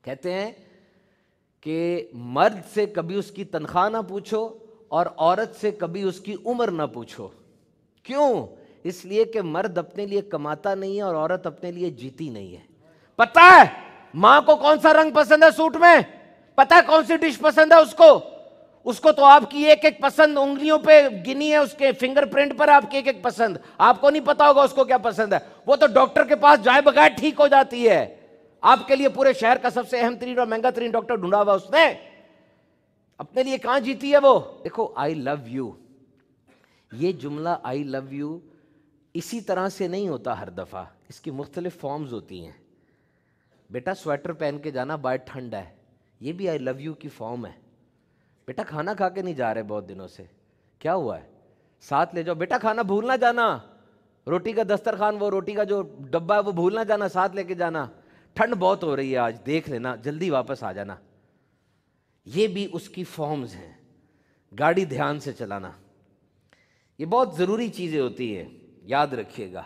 کہتے ہیں کہ مرد سے کبھی اس کی تنخواہ نہ پوچھو اور عورت سے کبھی اس کی عمر نہ پوچھو. کیوں؟ اس لیے کہ مرد اپنے لیے کماتا نہیں ہے اور عورت اپنے لیے جیتی نہیں ہے. پتہ ہے ماں کو کون سا رنگ پسند ہے سوٹ میں؟ پتہ ہے کون سی ڈش پسند ہے اس کو تو آپ کی ایک ایک پسند انگلیوں پہ گنی ہے، اس کے فنگر پرنٹ پر آپ کی ایک ایک پسند. آپ کو نہیں پتا ہوگا اس کو کیا پسند ہے. وہ تو ڈاکٹر کے پاس جائے بغیر ٹھیک ہو جاتی ہے. آپ کے لیے پورے شہر کا سب سے اہم ترین اور مہنگا ترین ڈاکٹر ڈھونڈا ہوا اس نے. اپنے لیے کہاں جیتی ہے وہ؟ دیکھو آئی لو یو، یہ جملہ آئی لو یو اسی طرح سے نہیں ہوتا ہر دفعہ، اس کی مختلف فارمز ہوتی ہیں. بیٹا سویٹر پہن کے جانا، باہر ٹھنڈ ہے، یہ بھی آئی لو یو کی فارم ہے. بیٹا کھانا کھا کے نہیں جا رہے بہت دنوں سے، کیا ہوا ہے؟ ساتھ لے جاؤ. بیٹا کھانا بھول نہ جانا، روٹی کا دسترخوان، وہ روٹی کا جو ڈبہ ہے وہ بھول نہ جانا، ساتھ لے کے جانا. ٹھنڈ بہت ہو رہی ہے آج، دیکھ لینا، جلدی واپس آ جانا. یہ بھی اس کی فارمز ہیں. گاڑی دھیان سے چلانا، یہ بہت ضروری چیزیں ہوتی ہیں، یاد رکھیے گا.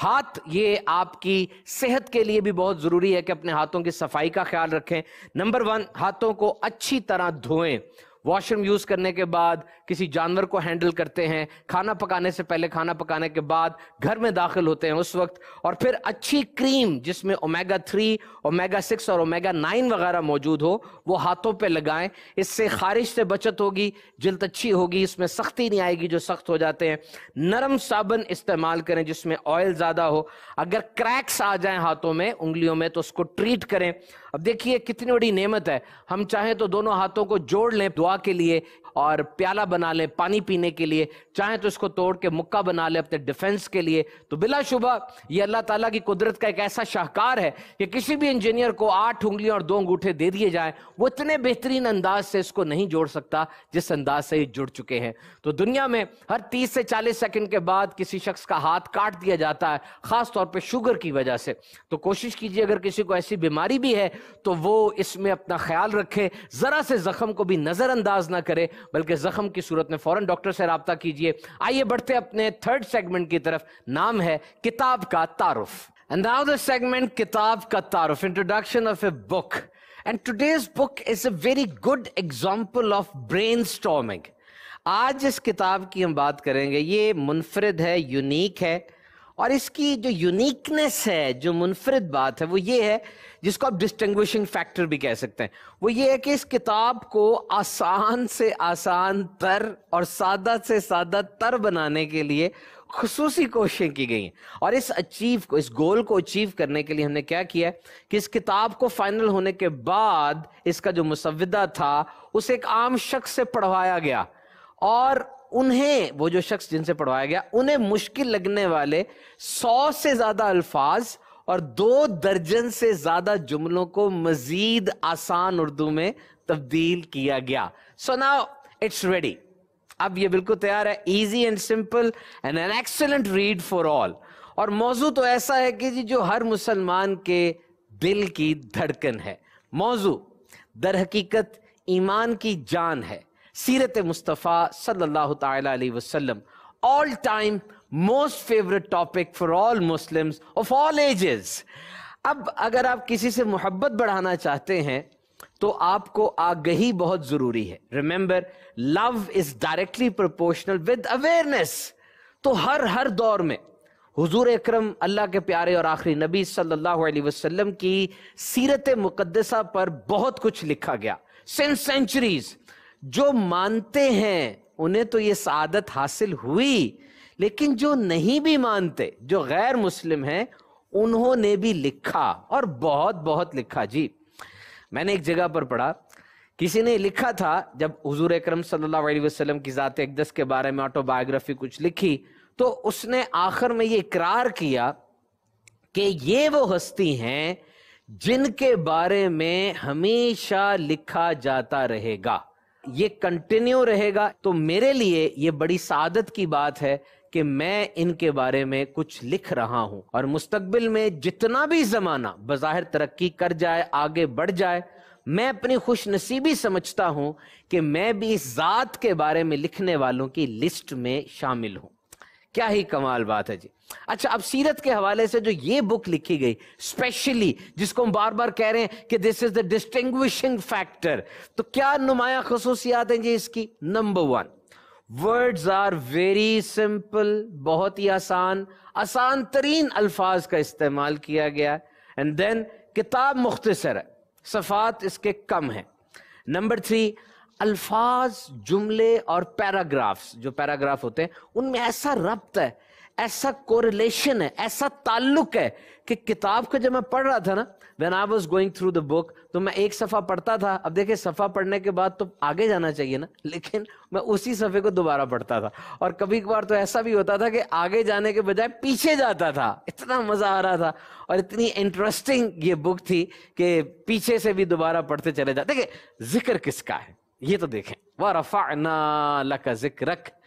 ہاتھ، یہ آپ کی صحت کے لیے بھی بہت ضروری ہے کہ اپنے ہاتھوں کی صفائی کا خیال رکھیں. نمبر 1، ہاتھوں کو اچھی طرح دھوئیں. واش روم یوز کرنے کے بعد، کسی جانور کو ہینڈل کرتے ہیں، کھانا پکانے سے پہلے، کھانا پکانے کے بعد، گھر میں داخل ہوتے ہیں اس وقت، اور پھر اچھی کریم جس میں اومیگا 3، اومیگا 6 اور اومیگا 9 وغیرہ موجود ہو وہ ہاتھوں پہ لگائیں. اس سے خارش سے بچت ہوگی، جلد اچھی ہوگی، اس میں سختی نہیں آئے گی جو سخت ہو جاتے ہیں. نرم صابن استعمال کریں جس میں آئل زیادہ ہو. اگر کریکس آ جائیں ہاتھوں میں، انگلیوں میں، تو اس کو ٹریٹ کریں. اب دیکھیے کتنی بڑی نعمت ہے، ہم چاہیں تو دونوں ہاتھوں کو جوڑ لیں دعا کے لیے اور پیالہ بنا لیں پانی پینے کے لیے، چاہیں تو اس کو توڑ کے مکہ بنا لیں اپنے ڈیفنس کے لیے. تو بلا شبہ یہ اللہ تعالیٰ کی قدرت کا ایک ایسا شاہکار ہے کہ کسی بھی انجینئر کو 8 انگلیاں اور 2 انگوٹھے دے دیے جائیں، وہ اتنے بہترین انداز سے اس کو نہیں جوڑ سکتا جس انداز سے یہ جڑ چکے ہیں. تو دنیا میں ہر 30 سے 40 سیکنڈ کے بعد کسی شخص کا ہاتھ کاٹ دیا جاتا ہے، خاص طور پہ شوگر کی وجہ سے. تو کوشش کیجیے اگر کسی کو ایسی بیماری بھی ہے تو وہ اس میں اپنا خیال رکھے، ذرا سے زخم کو بھی نظر انداز نہ کرے، بلکہ زخم کی صورت میں فوراً ڈاکٹر سے رابطہ کیجیے. آئیے بڑھتے اپنے 3rd سیگمنٹ کی طرف، نام ہے کتاب کا تعارف. And now the segment کتاب کا تعارف, introduction of a book. And today's book is a very good example of brainstorming. آج اس کتاب کی ہم بات کریں گے، یہ منفرد ہے، یونیک ہے، اور اس کی جو یونیکنس ہے، جو منفرد بات ہے وہ یہ ہے، جس کو آپ ڈسٹنگوشنگ فیکٹر بھی کہہ سکتے ہیں، وہ یہ ہے کہ اس کتاب کو آسان سے آسان تر اور سادہ سے سادہ تر بنانے کے لیے خصوصی کوششیں کی گئی ہیں. اور اس گول کو اچیو کرنے کے لیے ہم نے کیا کیا ہے کہ اس کتاب کو فائنل ہونے کے بعد اس کا جو مسودہ تھا اسے ایک عام شخص سے پڑھوایا گیا، اور انہیں، وہ جو شخص جن سے پڑھوایا گیا، انہیں مشکل لگنے والے 100 سے زیادہ الفاظ اور 2 درجن سے زیادہ جملوں کو مزید آسان اردو میں تبدیل کیا گیا. So now it's ready. اب یہ بالکل تیار ہے، easy and simple and an excellent read for all. اور موضوع تو ایسا ہے کہ جو ہر مسلمان کے دل کی دھڑکن ہے. موضوع در حقیقت ایمان کی جان ہے، سیرت مصطفیٰ صلی اللہ تعالی علیہ وسلم، all time most favorite topic for all Muslims of all ages. اب اگر آپ کسی سے محبت بڑھانا چاہتے ہیں تو آپ کو آگہی بہت ضروری ہے. Remember, love is directly proportional with awareness. تو ہر دور میں حضور اکرم اللہ کے پیارے اور آخری نبی صلی اللہ علیہ وسلم کی سیرت مقدسہ پر بہت کچھ لکھا گیا. Since centuries جو مانتے ہیں انہیں تو یہ سعادت حاصل ہوئی، لیکن جو نہیں بھی مانتے، جو غیر مسلم ہیں، انہوں نے بھی لکھا، اور بہت بہت لکھا. جی میں نے ایک جگہ پر پڑھا، کسی نے لکھا تھا جب حضور اکرم صلی اللہ علیہ وسلم کی ذات اقدس کے بارے میں آٹو بایوگرافی کچھ لکھی، تو اس نے آخر میں یہ اقرار کیا کہ یہ وہ ہستی ہیں جن کے بارے میں ہمیشہ لکھا جاتا رہے گا، یہ کنٹینیو رہے گا. تو میرے لیے یہ بڑی سعادت کی بات ہے کہ میں ان کے بارے میں کچھ لکھ رہا ہوں، اور مستقبل میں جتنا بھی زمانہ بظاہر ترقی کر جائے، آگے بڑھ جائے، میں اپنی خوش نصیبی سمجھتا ہوں کہ میں بھی اس ذات کے بارے میں لکھنے والوں کی لسٹ میں شامل ہوں. کیا ہی کمال بات ہے جی. اچھا اب سیرت کے حوالے سے جو یہ بک لکھی گئی اسپیشلی، جس کو ہم بار بار کہہ رہے ہیں کہ دس از دا ڈسٹنگوشنگ فیکٹر، تو کیا نمایاں خصوصیات ہیں جی اس کی؟ Number 1، words are very simple, بہت ہی آسان ترین الفاظ کا استعمال کیا گیا. اینڈ دین کتاب مختصر ہے، صفحات اس کے کم ہیں. نمبر 3، الفاظ، جملے اور پیراگرافز، جو پیراگراف ہوتے ہیں ان میں ایسا ربط ہے، ایسا کوریلیشن ہے، ایسا تعلق ہے کہ کتاب کو جب میں پڑھ رہا تھا نا، when I was going through the book، تو میں ایک صفحہ پڑھتا تھا. اب دیکھیں صفحہ پڑھنے کے بعد تو آگے جانا چاہیے نا، لیکن میں اسی صفحے کو دوبارہ پڑھتا تھا. اور کبھی کبھار تو ایسا بھی ہوتا تھا کہ آگے جانے کے بجائے پیچھے جاتا تھا. اتنا مزہ آ رہا تھا اور اتنی انٹرسٹنگ یہ بک تھی کہ پیچھے سے بھی دوبارہ پڑھتے چلے جاتے. دیکھیں ذکر کس کا ہے یہ تو دیکھیں، وَرَفَعْنَا لَكَ ذِكْرَكَ.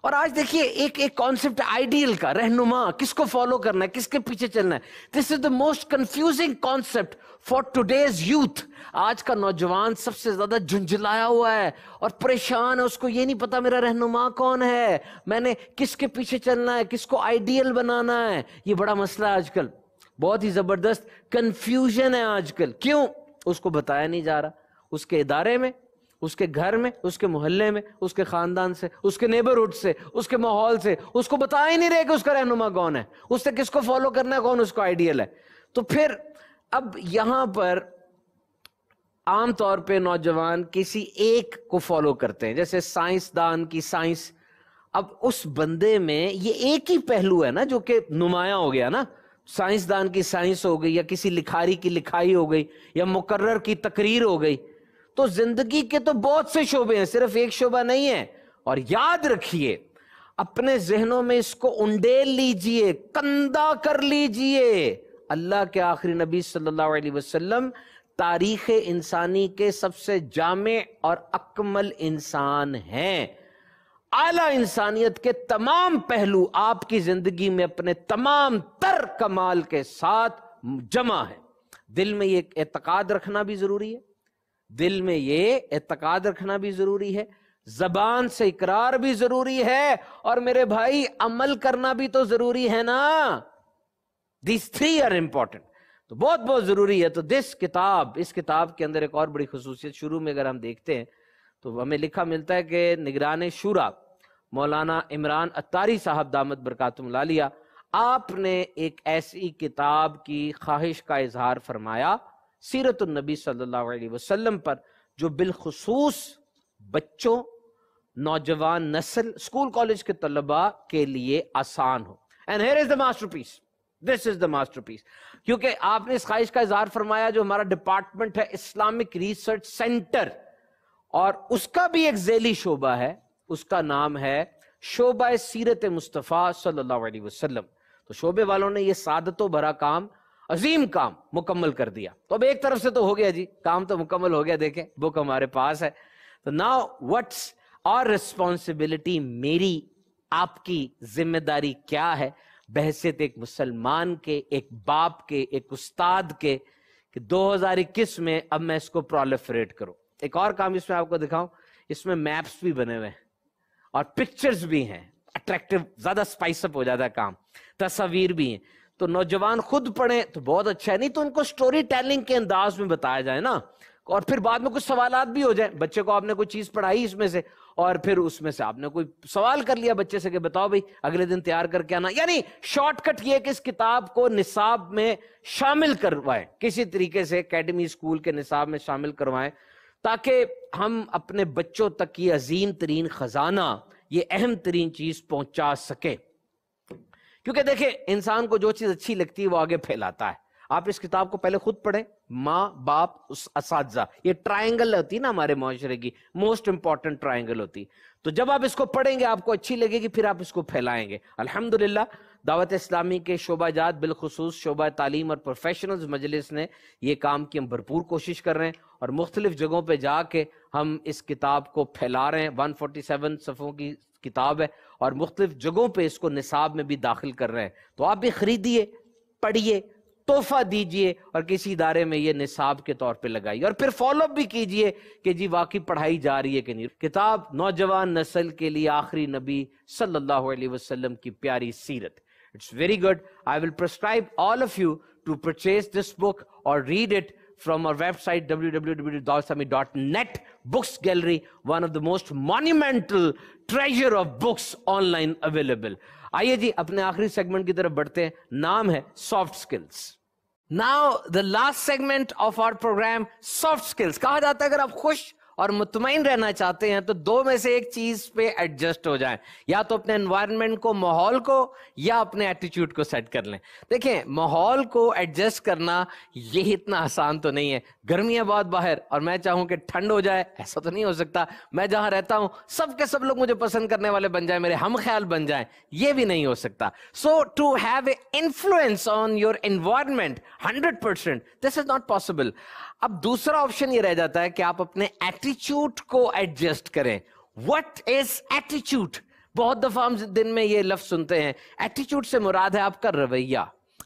اور آج دیکھیے ایک کانسیپٹ آئیڈیل کا، رہنما، کس کو فالو کرنا ہے، کس کے پیچھے چلنا ہے. This is the most confusing concept for today's youth. آج کا نوجوان سب سے زیادہ جھنجھلایا ہوا ہے اور پریشان ہے، اس کو یہ نہیں پتا میرا رہنما کون ہے، میں نے کس کے پیچھے چلنا ہے، کس کو آئیڈیل بنانا ہے. یہ بڑا مسئلہ ہے آج کل، بہت ہی زبردست کنفیوژن ہے آج کل. کیوں؟ اس کو بتایا نہیں جا رہا. اس کے ادارے میں، اس کے گھر میں، اس کے محلے میں، اس کے خاندان سے، اس کے نیبرہڈ سے، اس کے ماحول سے اس کو بتا ہی نہیں رہے کہ اس کا رہنما کون ہے، اس سے کس کو فالو کرنا ہے، کون اس کا آئیڈیل ہے. تو پھر اب یہاں پر عام طور پہ نوجوان کسی ایک کو فالو کرتے ہیں، جیسے سائنسدان کی سائنس. اب اس بندے میں یہ ایک ہی پہلو ہے نا جو کہ نمایاں ہو گیا نا. سائنسدان کی سائنس ہو گئی، یا کسی لکھاری کی لکھائی ہو گئی، یا مقرر کی تقریر ہو گئی. تو زندگی کے تو بہت سے شعبے ہیں، صرف ایک شعبہ نہیں ہے. اور یاد رکھیے، اپنے ذہنوں میں اس کو انڈیل لیجئے، کندہ کر لیجئے. اللہ کے آخری نبی صلی اللہ علیہ وسلم تاریخ انسانی کے سب سے جامع اور اکمل انسان ہیں. اعلیٰ انسانیت کے تمام پہلو آپ کی زندگی میں اپنے تمام تر کمال کے ساتھ جمع ہے. دل میں یہ اعتقاد رکھنا بھی ضروری ہے، دل میں یہ اعتقاد رکھنا بھی ضروری ہے، زبان سے اقرار بھی ضروری ہے، اور میرے بھائی عمل کرنا بھی تو ضروری ہے نا. These three are important. تو بہت بہت ضروری ہے. تو اس کتاب کے اندر ایک اور بڑی خصوصیت شروع میں اگر ہم دیکھتے ہیں تو ہمیں لکھا ملتا ہے کہ نگران شورا مولانا عمران عطاری صاحب دامت برکاتہم العالیہ، آپ نے ایک ایسی کتاب کی خواہش کا اظہار فرمایا سیرت النبی صلی اللہ علیہ وسلم پر، جو بالخصوص بچوں، نوجوان نسل، اسکول کالج کے طلباء کے لیے آسان ہو. And here is the masterpiece. This is the masterpiece. کیونکہ آپ نے اس خواہش کا اظہار فرمایا، جو ہمارا ڈپارٹمنٹ ہے اسلامک ریسرچ سینٹر، اور اس کا بھی ایک ذیلی شعبہ ہے، اس کا نام ہے شعبہ سیرت مصطفیٰ صلی اللہ علیہ وسلم. تو شعبے والوں نے یہ سعادتوں بھرا کام، عظیم کام مکمل کر دیا. تو اب ایک طرف سے تو ہو گیا جی، کام تو مکمل ہو گیا، دیکھیں بک ہمارے پاس ہے. تو ناؤ واٹس اور ریسپانسبلٹی، میری آپ کی ذمہ داری کیا ہے بحیثیت ایک مسلمان کے، ایک باپ کے، ایک استاد کے، کہ 2021 میں اب میں اس کو پرولیفریٹ کروں. ایک اور کام اس میں آپ کو دکھاؤں، اس میں میپس بھی بنے ہوئے ہیں اور پکچرز بھی ہیں، اٹریکٹیو، زیادہ سپائس اپ ہو جاتا ہے کام، تصاویر بھی ہیں. تو نوجوان خود پڑھیں تو بہت اچھا ہے، نہیں تو ان کو سٹوری ٹیلنگ کے انداز میں بتایا جائے نا، اور پھر بعد میں کچھ سوالات بھی ہو جائیں. بچے کو آپ نے کوئی چیز پڑھائی اس میں سے، اور پھر اس میں سے آپ نے کوئی سوال کر لیا بچے سے کہ بتاؤ بھائی اگلے دن تیار کر کے آنا. یعنی شارٹ کٹ یہ کہ اس کتاب کو نصاب میں شامل کروائیں، کسی طریقے سے اکیڈمی اسکول کے نصاب میں شامل کروائیں، تاکہ ہم اپنے بچوں تک یہ عظیم ترین خزانہ، یہ اہم ترین چیز پہنچا سکیں. کیونکہ دیکھیں انسان کو جو چیز اچھی لگتی ہے وہ آگے پھیلاتا ہے. آپ اس کتاب کو پہلے خود پڑھیں، ماں، باپ، اساتذہ، یہ ٹرائنگل ہوتی ہے نا ہمارے معاشرے کی موسٹ امپورٹنٹ ٹرائنگل ہوتی. تو جب آپ اس کو پڑھیں گے آپ کو اچھی لگے گی، پھر آپ اس کو پھیلائیں گے. الحمدللہ دعوت اسلامی کے شعبہ جات، بالخصوص شعبہ تعلیم اور پروفیشنلز مجلس نے یہ کام کی ہم بھرپور کوشش کر رہے ہیں، اور مختلف جگہوں پہ جا کے ہم اس کتاب کو پھیلا رہے ہیں. 147 صفحوں کی کتاب ہے، اور مختلف جگہوں پہ اس کو نصاب میں بھی داخل کر رہے ہیں. تو آپ بھی خریدیے، پڑھیے، تحفہ دیجئے اور کسی ادارے میں یہ نصاب کے طور پہ لگائیے، اور پھر فالو اپ بھی کیجئے کہ جی واقعی پڑھائی جا رہی ہے کہ نہیں۔ کتاب نوجوان نسل کے لیے آخری نبی صلی اللہ علیہ وسلم کی پیاری سیرت. It's very good. I will prescribe all of you to purchase this book or read it from our website www.dawsami.net. Books Gallery, one of the most monumental treasure of books online available. آئیے جی اپنے آخری segment کی طرف بڑھتے ہیں، نام ہے soft skills. Now the last segment of our program, soft skills. کہا جاتا ہے اگر آپ خوش اور مطمئن رہنا چاہتے ہیں تو دو میں سے ایک چیز پہ ایڈجسٹ ہو جائیں، یا تو اپنے انوائرمنٹ کو، ماحول کو، یا اپنے ایٹیچیوڈ کو سیٹ کر لیں. دیکھیں ماحول کو ایڈجسٹ کرنا یہ اتنا آسان تو نہیں ہے. گرمی ہے بہت باہر اور میں چاہوں کہ ٹھنڈ ہو جائے، ایسا تو نہیں ہو سکتا. میں جہاں رہتا ہوں سب کے سب لوگ مجھے پسند کرنے والے بن جائیں، میرے ہم خیال بن جائیں، یہ بھی نہیں ہو سکتا. So to have a influence on your environment 100%، this is not possible. اب دوسرا آپشن یہ رہ جاتا ہے کہ آپ اپنے ایٹیچیوڈ کو ایڈجسٹ کریں. وٹ از ایٹیچیوڈ؟ بہت دفعہ ہم دن میں یہ لفظ سنتے ہیں. ایٹیچیوڈ سے مراد ہے آپ کا رویہ،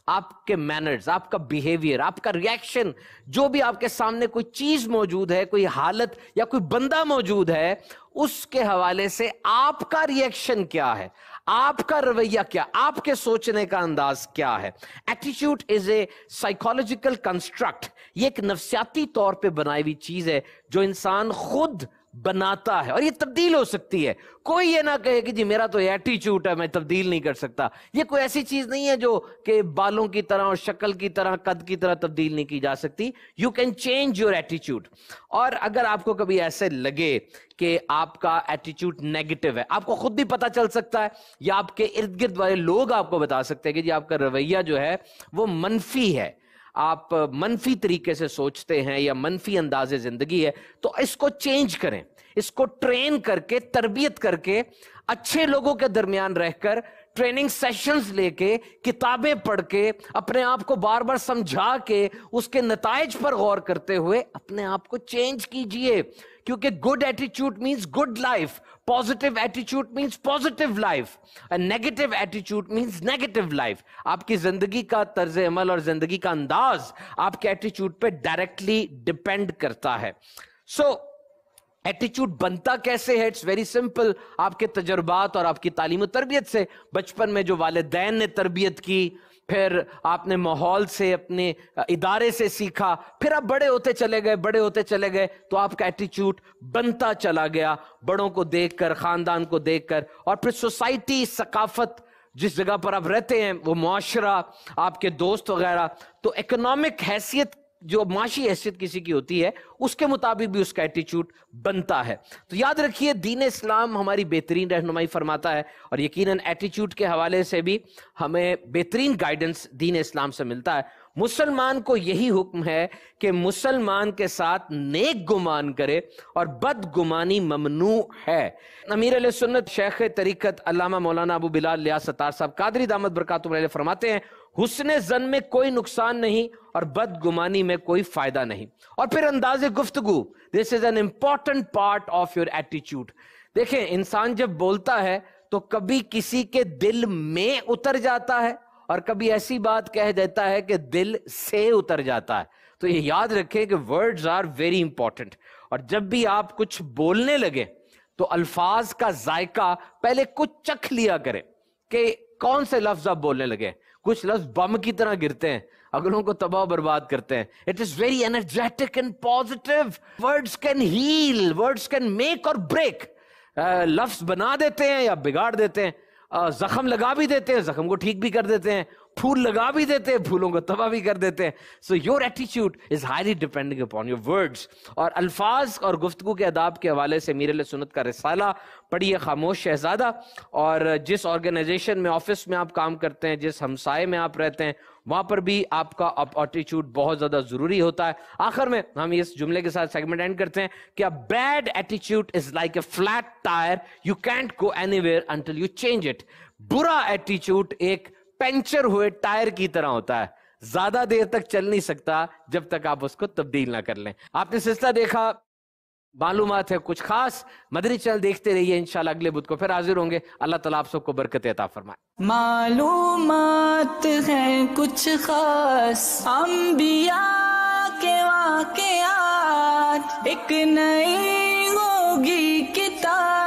آپ کے مینرز، آپ کا بیہیویئر، آپ کا ریئیکشن. جو بھی آپ کے سامنے کوئی چیز موجود ہے، کوئی حالت یا کوئی بندہ موجود ہے، اس کے حوالے سے آپ کا ریئیکشن کیا ہے، آپ کا رویہ کیا، آپ کے سوچنے کا انداز کیا ہے. Attitude is a psychological construct. یہ ایک نفسیاتی طور پہ بنائی ہوئی چیز ہے جو انسان خود بناتا ہے، اور یہ تبدیل ہو سکتی ہے. کوئی یہ نہ کہے کہ جی میرا تو ایٹیچیوڈ ہے میں تبدیل نہیں کر سکتا. یہ کوئی ایسی چیز نہیں ہے جو کہ بالوں کی طرح اور شکل کی طرح، قد کی طرح تبدیل نہیں کی جا سکتی. یو کین چینج یور ایٹیچیوڈ. اور اگر آپ کو کبھی ایسے لگے کہ آپ کا ایٹیچیوڈ نیگیٹو ہے، آپ کو خود بھی پتا چل سکتا ہے یا آپ کے ارد گرد والے لوگ آپ کو بتا سکتے ہیں کہ جی آپ کا رویہ جو ہے وہ منفی ہے، آپ منفی طریقے سے سوچتے ہیں یا منفی انداز زندگی ہے، تو اس کو چینج کریں. اس کو ٹرین کر کے، تربیت کر کے، اچھے لوگوں کے درمیان رہ کر، ٹریننگ سیشنز لے کے، کتابیں پڑھ کے، اپنے آپ کو بار بار سمجھا کے، اس کے نتائج پر غور کرتے ہوئے اپنے آپ کو چینج کیجئے. کیونکہ good ایٹیچیوڈ means good life, positive ایٹیچیوڈ means positive life, negative ایٹیچیوڈ means negative life. آپ کی زندگی کا طرز عمل اور زندگی کا انداز آپ کے ایٹیچیوڈ پہ ڈائریکٹلی ڈیپینڈ کرتا ہے. سو ایٹیچیوڈ بنتا کیسے ہے؟ It's very simple. آپ کے تجربات اور آپ کی تعلیم و تربیت سے. بچپن میں جو والدین نے تربیت کی، پھر آپ نے ماحول سے، اپنے ادارے سے سیکھا، پھر آپ بڑے ہوتے چلے گئے، بڑے ہوتے چلے گئے تو آپ کا ایٹیچیوڈ بنتا چلا گیا، بڑوں کو دیکھ کر، خاندان کو دیکھ کر، اور پھر سوسائٹی، ثقافت، جس جگہ پر آپ رہتے ہیں، وہ معاشرہ، آپ کے دوست وغیرہ. تو اکنامک حیثیت، جو معاشی حیثیت کسی کی ہوتی ہے، اس کے مطابق بھی اس کا ایٹیچیوڈ بنتا ہے. تو یاد رکھیے دین اسلام ہماری بہترین رہنمائی فرماتا ہے، اور یقیناً ایٹیچیوڈ کے حوالے سے بھی ہمیں بہترین گائیڈنس دین اسلام سے ملتا ہے. مسلمان کو یہی حکم ہے کہ مسلمان کے ساتھ نیک گمان کرے اور بد گمانی ممنوع ہے. امیر علیہ سنت شیخ طریقت علامہ مولانا ابو بلال الیاس ستار صاحب قادری دامت برکاتہم علیہ فرماتے ہیں، حسن زن میں کوئی نقصان نہیں اور بد گمانی میں کوئی فائدہ نہیں. اور پھر انداز گفتگو، this is an important part of your ایٹیچیوڈ. دیکھیں انسان جب بولتا ہے تو کبھی کسی کے دل میں اتر جاتا ہے اور کبھی ایسی بات کہہ دیتا ہے کہ دل سے اتر جاتا ہے. تو یہ یاد رکھیں کہ ورڈز آر ویری امپورٹنٹ. اور جب بھی آپ کچھ بولنے لگے تو الفاظ کا ذائقہ پہلے کچھ چکھ لیا کریں کہ کون سے لفظ آپ بولنے لگے. کچھ لفظ بم کی طرح گرتے ہیں، اگلوں کو تباہ و برباد کرتے ہیں. It is very energetic and positive. Words can heal. Words can make or break. لفظ بنا دیتے ہیں یا بگاڑ دیتے ہیں. زخم لگا بھی دیتے ہیں، زخم کو ٹھیک بھی کر دیتے ہیں. پھول لگا بھی دیتے ہیں، پھولوں کو تباہ بھی کر دیتے ہیں. So your attitude is highly depending upon your words. اور الفاظ اور گفتگو کے آداب کے حوالے سے امیر اہل سنت کا رسالہ پڑھیے، خاموش شہزادہ. اور جس آرگنائزیشن میں، آفس میں آپ کام کرتے ہیں، جس ہمسائے میں آپ رہتے ہیں، وہاں پر بھی آپ کا ایٹیچیوڈ بہت زیادہ ضروری ہوتا ہے. آخر میں ہم اس جملے کے ساتھ سیگمنٹ اینڈ کرتے ہیں کہ بیڈ ایٹیچیوڈ is like a flat tyre, you can't go anywhere until you change it. برا ایٹیچیوڈ ایک پنچر ہوئے ٹائر کی طرح ہوتا ہے، زیادہ دیر تک چل نہیں سکتا جب تک آپ اس کو تبدیل نہ کر لیں. آپ نے سلسلہ دیکھا معلومات ہے کچھ خاص، مدنی چینل دیکھتے رہیے، انشاءاللہ اگلے بدھ کو پھر حاضر ہوں گے۔ اللہ تعالیٰ آپ سب کو برکت عطا فرمائے۔ معلومات ہیں کچھ خاص انبیاء کے واقعات، ایک نئی ہوگی کتاب